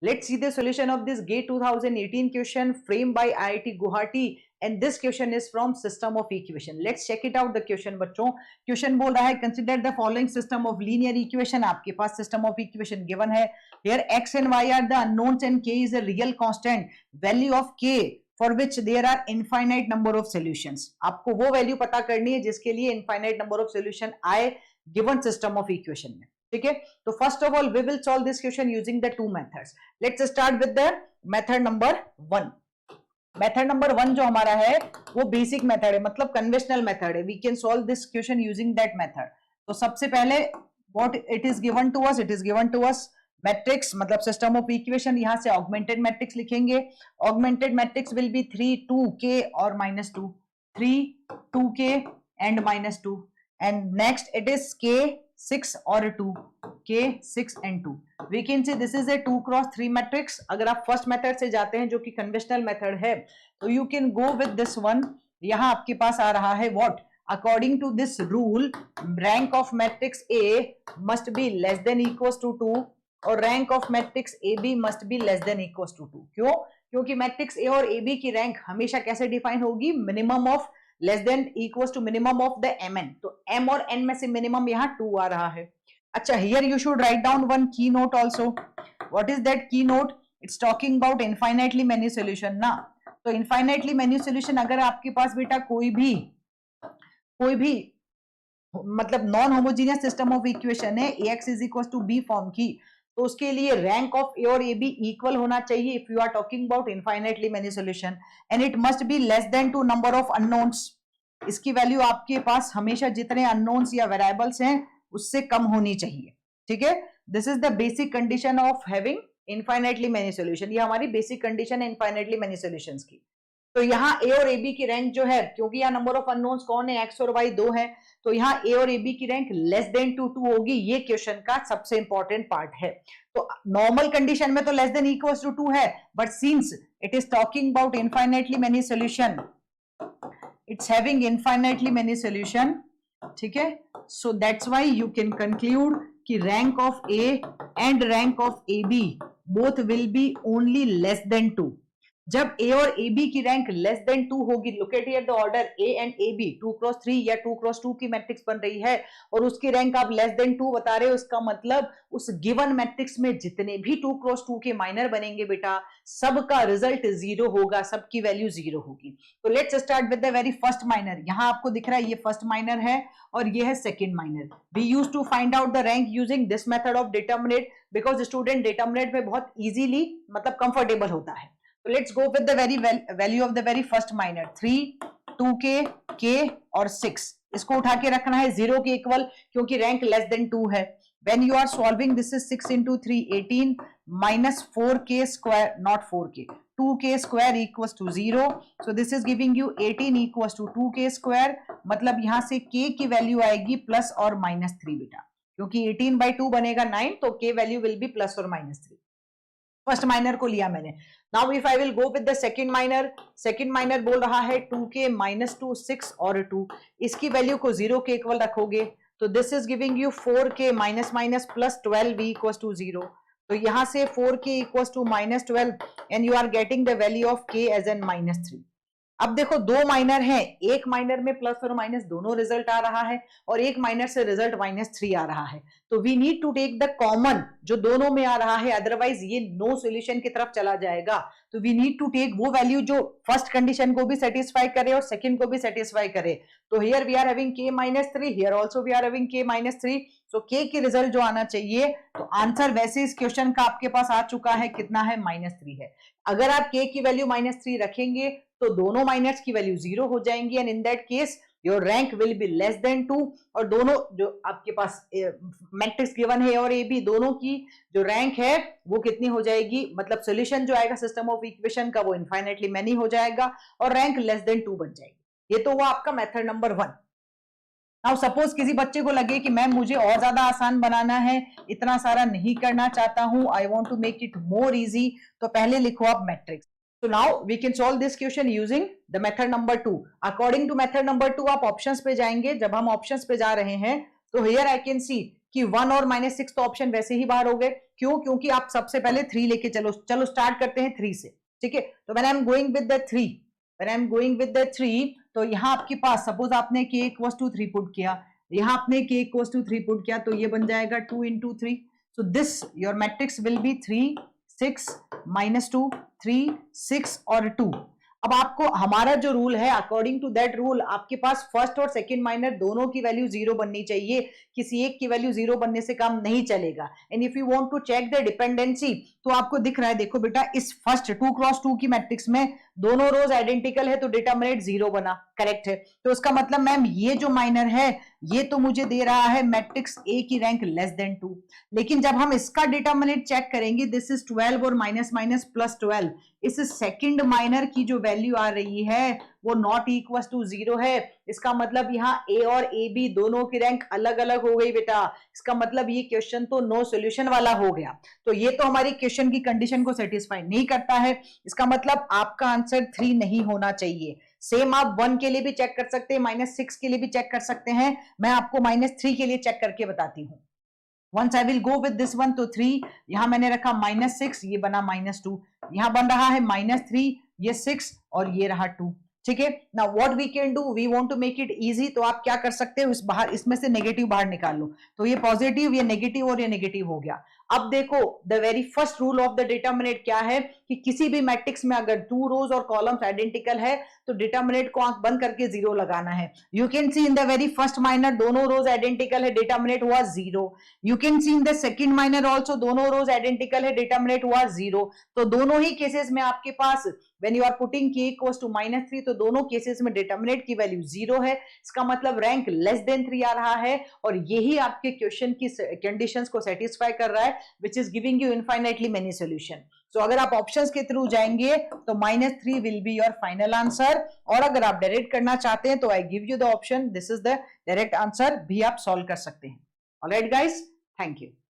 Let's see the solution of this GATE 2018 question framed by IIT Guwahati, and this question is from system of equation. Let's check it out the question बच्चों. Question बोल रहा है consider the following system of linear equation. आपके पास system of equation given है. Here x and y are the unknowns and k is a real constant. Value of k for which there are infinite number of solutions. आपको वो value पता करनी है जिसके लिए infinite number of solution आए given system of equation में. ठीक है, तो first of all we will solve this question using the two methods. Let's start with the method number 1. Method number 1 जो हमारा है वो बेसिक मेथड है, मतलब कन्वेंशनल मेथड है. We can solve this question using that method. तो सबसे पहले what it is given to us, it is given to us matrix, मतलब सिस्टम ऑफ इक्वेशन. यहां से ऑगमेंटेड मैट्रिक्स लिखेंगे. Augmented matrix will be 3 2k और -2, 3 2k and -2, and next it is k 6 और 2, k 6 and 2. We can say this is a 2 cross 3 matrix. अगर आप first method से जाते हैं जो कि कन्वेंशनल मेथड है, तो you can go with this one. यहां आपके पास आ रहा है what? According to this rule, rank of matrix A must be less than equals to 2 और rank of matrix AB must be less than equals to 2. क्यों? क्योंकि matrix A और AB की rank हमेशा कैसे डिफाइन होगी? Minimum of less than equals to minimum of the mn. तो m और n में से मिनिमम यहाँ 2 आ रहा है. अच्छा, here you should write down one key note also. What is that key note? It's talking about infinitely many solution ना. तो इनफाइनाइटली मेनी सोल्यूशन अगर आपके पास बेटा कोई भी मतलब non homogeneous system of equation है ax is equal to b form की, तो उसके लिए रैंक ऑफ ए और ए बी इक्वल होना चाहिए if you are talking about infinitely many solution, and it must be less than to number of unknowns. इसकी value आपके पास हमेशा जितने अननोन्स या वेरिएबल्स हैं उससे कम होनी चाहिए. ठीक है, this is the basic condition of having infinitely many solution. ये हमारी बेसिक कंडीशन है इनफाइनाइटली मेनी सॉल्यूशंस की. तो यहाँ ए और ए बी की रैंक जो है, क्योंकि यहाँ नंबर ऑफ अननोन्स कौन है, एक्स और वाई 2 है, तो यहाँ ए और ए बी की रैंक लेस देन 2 होगी. ये क्वेश्चन का सबसे इंपॉर्टेंट पार्ट है. तो नॉर्मल कंडीशन में तो लेस देन इक्वल्स टू 2 है, but since it is talking about infinitely many solution, it's having infinitely many solution. ठीक है, so that's why you can conclude कि rank of A and rank of A B both will be only less than 2. जब A और A B की rank less than 2 होगी, locate here the order A and A B, 2 cross 3 या 2 cross 2 की matrix बन रही है और उसकी रैंक आप लेस देन 2 बता रहे हो, उसका मतलब उस गिवन मैट्रिक्स में जितने भी 2 क्रॉस 2 के माइनर बनेंगे बेटा, सबका रिजल्ट 0 होगा, सबकी वैल्यू 0 होगी. तो let's start with the very first minor. यहां आपको दिख रहा है ये फर्स्ट माइनर है और ये है second minor. We use to find out the rank using this method of determinant, because student determinant में बहुत इजीली मतलब कंफर्टेबल होता है. So let's go with the value of the very first minor. 3 2k k और 6, इसको उठा के रखना है 0 के इक्वल, क्योंकि रैंक लेस देन 2 है. When you are solving, this is 6 into 3 18 minus 4k square, not 4k, 2k square equals to 0. So this is giving you 18 equals to 2k square. मतलब यहाँ से k की वैल्यू आएगी plus और -3 बेटा, क्योंकि 18/2 बनेगा 9, तो k value will be plus और -3. फर्स्ट माइनर को लिया मैंने. Now if I will go with the second minor बोल रहा है 2k -2 6 और 2, इसकी वैल्यू को 0 के इक्वल रखोगे तो this is giving you 4k minus plus 12 equals to 0. तो यहां से 4k equals to -12 and you are getting the value of k as an -3. अब देखो दो माइनर हैं, एक माइनर में प्लस और माइनस दोनों रिजल्ट आ रहा है और एक माइनर से रिजल्ट -3 आ रहा है. तो we need to take the common जो दोनों में आ रहा है, अदरवाइज ये नो सॉल्यूशन की तरफ चला जाएगा. तो वी नीड टू टेक वो वैल्यू जो फर्स्ट कंडीशन को भी सेटिस्फाई करे और सेकंड को भी सेटिस्फाई करे. तो here we are having k -3, here also we are having k -3. So k की रिजल्ट जो आना चाहिए, तो आंसर वैसे इस क्वेश्चन का आपके पास आ चुका है, कितना है, -3 है. अगर आप k की वैल्यू -3 रखेंगे तो दोनों माइनर्स की वैल्यू 0 हो जाएंगी, and in that case your rank will be less than 2. और दोनों जो आपके पास मैट्रिक्स गिवन है और ए बी, दोनों की जो रैंक है वो कितनी हो जाएगी, मतलब सॉल्यूशन जो आएगा सिस्टम ऑफ इक्वेशन का वो इनफाइनाइटली मेनी हो जाएगा और रैंक लेस देन 2 बन जाएगी. ये तो हुआ आपका मेथड नंबर 1. नाउ सपोज किसी बच्चे को लगे कि मैम मुझे और ज्यादा आसान बनाना है, इतना सारा नहीं करना चाहता हूं, I want to make it more easy, तो पहले लिखो आप matrix. So now we can solve this question using the method number 2. According to method number 2 आप ऑप्शंस पे जाएंगे. जब हम ऑप्शंस पे जा रहे हैं तो here I can see कि 1 और -6 तो ऑप्शन वैसे ही बाहर हो गए। क्यों? क्योंकि आप सबसे पहले 3 लेके चलो स्टार्ट करते हैं 3 से, ठीक है। तो when I am going with the 3, when I am going with the 3, तो यहाँ आपके पास सपोज आपने k इक्वल्स टू 3 पुट किया, यहाँ आपने k इक्वल्स टू 3 पुट किया, तो ये बन जाएगा 2 into 3। So this your matrix will be 3 6 -2 3 6 और 2। अब आपको हमारा जो रूल है, अकॉर्डिंग टू दैट रूल आपके पास फर्स्ट और सेकंड माइनर दोनों की वैल्यू 0 बननी चाहिए, किसी एक की वैल्यू 0 बनने से काम नहीं चलेगा। And if you want to check the dependency, तो आपको दिख रहा है, देखो बेटा, इस फर्स्ट 2 क्रॉस 2 की मैट्रिक्स में दोनों रोज आइडेंटिकल है, तो डिटरमिनेंट 0 बना, करेक्ट है। तो इसका मतलब मैम ये जो माइनर है ये तो मुझे दे रहा है मैट्रिक्स ए की रैंक लेस देन 2, लेकिन जब हम इसका डिटरमिनेंट चेक करेंगे, दिस इज 12 और माइनस माइनस प्लस 12, इस सेकंड माइनर की जो वैल्यू आ रही है वो नॉट इक्वल टू 0 है। इसका मतलब यहाँ ए और ए बी दोनों की रैंक अलग अलग हो गई बेटा। इसका मतलब ये क्वेश्चन तो नो सॉल्यूशन वाला हो गया। तो ये तो हमारी क्वेश्चन की कंडीशन को सेटिस्फाई नहीं करता है। इसका मतलब आपका आंसर 3 नहीं होना चाहिए। सेम आप 1 के लिए भी चेक कर सकते हैं, -6 के लिए भी चेक कर सकते हैं। मैं आपको -3 के लिए चेक करके बताती हूँ। Once I will go with this one, तो 3 यहां मैंने रखा -6, ये बना -2, यहां बन रहा है -3, ये 6 और ये रहा 2, ठीक है। Now what we can do, we want to make it easy, तो आप क्या कर सकते हो, इस बाहर इसमें से नेगेटिव बाहर निकाल लो, तो ये पॉजिटिव, ये नेगेटिव और ये नेगेटिव हो गया। अब देखो the very first rule of the determinant क्या है कि किसी भी मैट्रिक्स में अगर 2 रोज और कॉलम्स आइडेंटिकल है तो डिटरमिनेंट को आंख बंद करके 0 लगाना है। You can see in the very first minor दोनों रोज आइडेंटिकल है, डिटरमिनेंट हुआ 0। You can see in the second minor also दोनों रोज आइडेंटिकल है, डिटरमिनेंट हुआ 0। तो दोनों ही केसेस में आपके पास when you are putting k equals to -3, तो दोनों केसेस में डिटरमिनेंट की वैल्यू 0 है। इसका मतलब रैंक लेस देन 3 आ रहा है और यही आपके क्वेश्चन की कंडीशंस को सेटिस्फाई कर रहा है, which is giving you infinitely many solution. So अगर आप ऑप्शंस के थ्रू जाएंगे तो -3 will be your final answer, और अगर आप डायरेक्ट करना चाहते हैं तो I give you the option, this is the direct answer, भी आप सॉल्व कर सकते हैं। Alright guys, thank you.